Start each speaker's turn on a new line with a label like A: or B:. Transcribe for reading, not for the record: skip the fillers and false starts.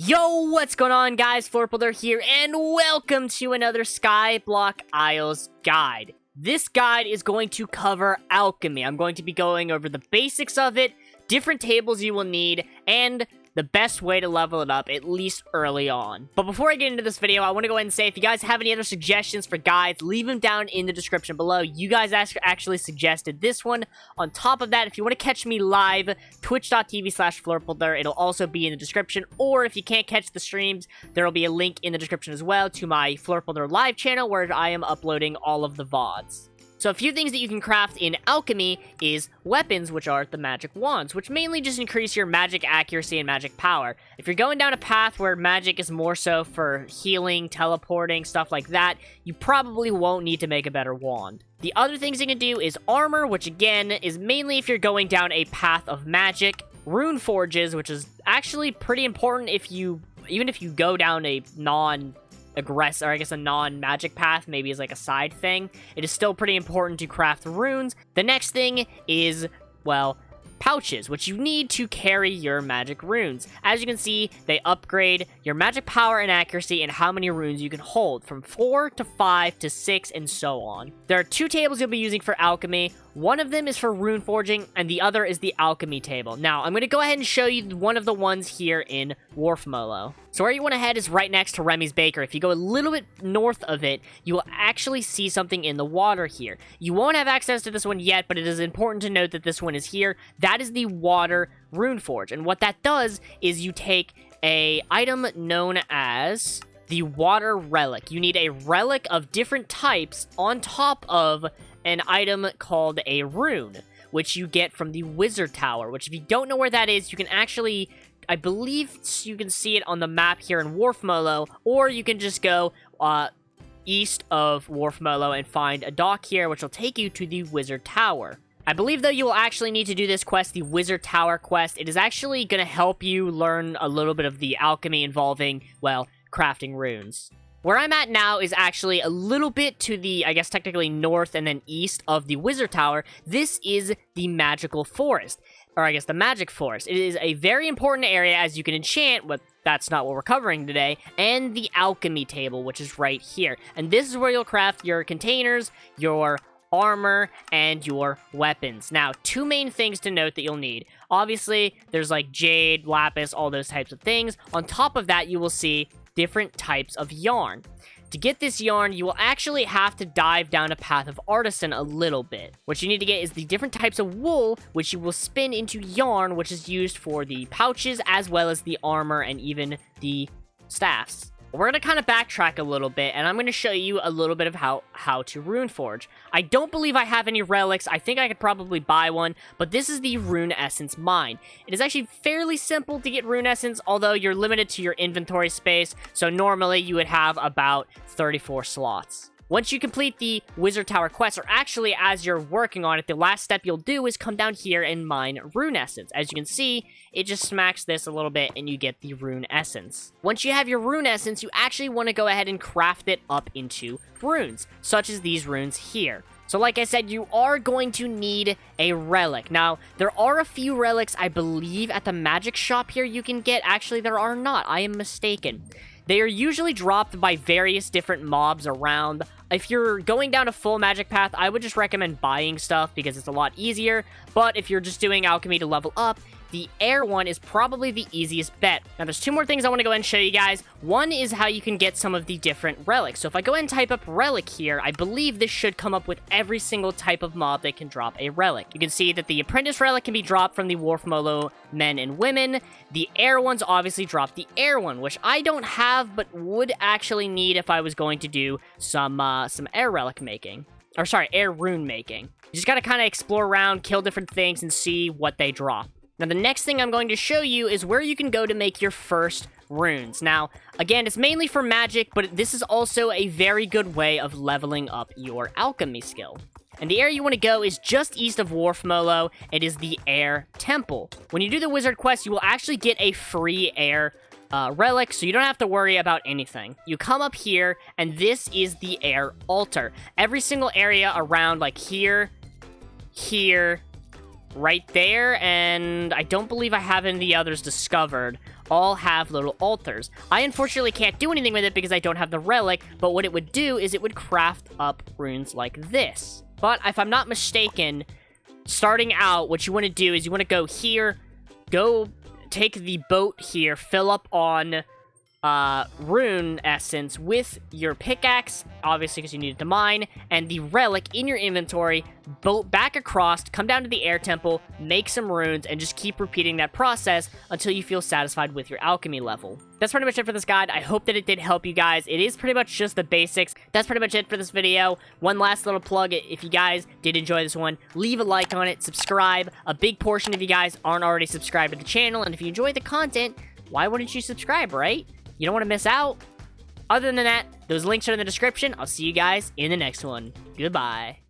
A: Yo, what's going on, guys? Flurpledur here, and welcome to another Skyblock Isles guide. This guide is going to cover Alchemy. I'm going to be going over the basics of it, different tables you will need, and the best way to level it up, at least early on. But before I get into this video, I want to go ahead and say, if you guys have any other suggestions for guides, leave them down in the description below. You guys actually suggested this one. On top of that, if you want to catch me live, twitch.tv/Flurpledur, it'll also be in the description. Or if you can't catch the streams, there will be a link in the description as well to my Flurpledur live channel, where I am uploading all of the VODs. So a few things that you can craft in Alchemy is weapons, which are the magic wands, which mainly just increase your magic accuracy and magic power. If you're going down a path where magic is more so for healing, teleporting, stuff like that, you probably won't need to make a better wand. The other things you can do is armor, which again is mainly if you're going down a path of magic. Rune Forges, which is actually pretty important even if you go down a non-aggressive, or I guess a non-magic path, maybe is like a side thing. It is still pretty important to craft runes. The next thing is, well, pouches, which you need to carry your magic runes. As you can see, they upgrade your magic power and accuracy and how many runes you can hold, from 4 to 5 to 6 and so on. There are two tables you'll be using for Alchemy. One of them is for rune forging, and the other is the Alchemy table. Now, I'm going to go ahead and show you one of the ones here in Wharfmolo. So where you want to head is right next to Remy's Baker. If you go a little bit north of it, you will actually see something in the water here. You won't have access to this one yet, but it is important to note that this one is here. That is the Water Rune Forge, and what that does is you take a item known as the Water Relic. You need a relic of different types on top of an item called a rune, which you get from the Wizard Tower, which if you don't know where that is, you can actually, I believe you can see it on the map here in Wharfmolo, or you can just go east of Wharfmolo and find a dock here, which will take you to the Wizard Tower. I believe, though, you will actually need to do this quest, the Wizard Tower quest. It is actually going to help you learn a little bit of the alchemy involving, well, crafting runes. Where I'm at now is actually a little bit to the, I guess, technically north and then east of the Wizard Tower. This is the Magical Forest, or I guess the Magic Forest. It is a very important area as you can enchant, but that's not what we're covering today, and the Alchemy table, which is right here. And this is where you'll craft your containers, your armor, and your weapons. Now, two main things to note that you'll need. Obviously, there's like jade, lapis, all those types of things. On top of that, you will see different types of yarn. To get this yarn, you will actually have to dive down a path of artisan a little bit. What you need to get is the different types of wool, which you will spin into yarn, which is used for the pouches, as well as the armor and even the staffs. We're going to kind of backtrack a little bit, and I'm going to show you a little bit of how to Rune Forge. I don't believe I have any relics. I think I could probably buy one, but this is the Rune Essence mine. It is actually fairly simple to get Rune Essence, although you're limited to your inventory space, so normally you would have about 34 slots. Once you complete the Wizard Tower quest, or actually as you're working on it, the last step you'll do is come down here and mine Rune Essence. As you can see, it just smacks this a little bit and you get the Rune Essence. Once you have your Rune Essence, you actually want to go ahead and craft it up into runes, such as these runes here. So like I said, you are going to need a relic. Now, there are a few relics, I believe, at the magic shop here you can get. Actually, there are not. I am mistaken. They are usually dropped by various different mobs around. If you're going down a full magic path, I would just recommend buying stuff because it's a lot easier. But if you're just doing alchemy to level up, the air one is probably the easiest bet. Now, there's two more things I want to go ahead and show you guys. One is how you can get some of the different relics. So if I go ahead and type up relic here, I believe this should come up with every single type of mob that can drop a relic. You can see that the apprentice relic can be dropped from the Wharfmolo men and women. The air ones obviously drop the air one, which I don't have, but would actually need if I was going to do some air relic making. Or sorry, air rune making. You just gotta kind of explore around, kill different things, and see what they drop. Now, the next thing I'm going to show you is where you can go to make your first runes. Now, again, it's mainly for magic, but this is also a very good way of leveling up your alchemy skill. And the area you want to go is just east of Wharfmolo. It is the Air Temple. When you do the wizard quest, you will actually get a free air relic, so you don't have to worry about anything. You come up here, and this is the Air Altar. Every single area around, like here, right there, and I don't believe I have any of the others discovered, all have little altars. I unfortunately can't do anything with it because I don't have the relic, but what it would do is it would craft up runes like this. But if I'm not mistaken, starting out, what you want to do is you want to go here, go take the boat here, fill up on Rune Essence with your pickaxe, obviously because you need it to mine, and the relic in your inventory, boat back across, come down to the air temple, make some runes, and just keep repeating that process until you feel satisfied with your alchemy level. That's pretty much it for this guide. I hope that it did help you guys. It is pretty much just the basics. That's pretty much it for this video. One last little plug, if you guys did enjoy this one, leave a like on it, subscribe. A big portion of you guys aren't already subscribed to the channel, and if you enjoy the content, why wouldn't you subscribe, right? You don't want to miss out. Other than that, those links are in the description. I'll see you guys in the next one. Goodbye.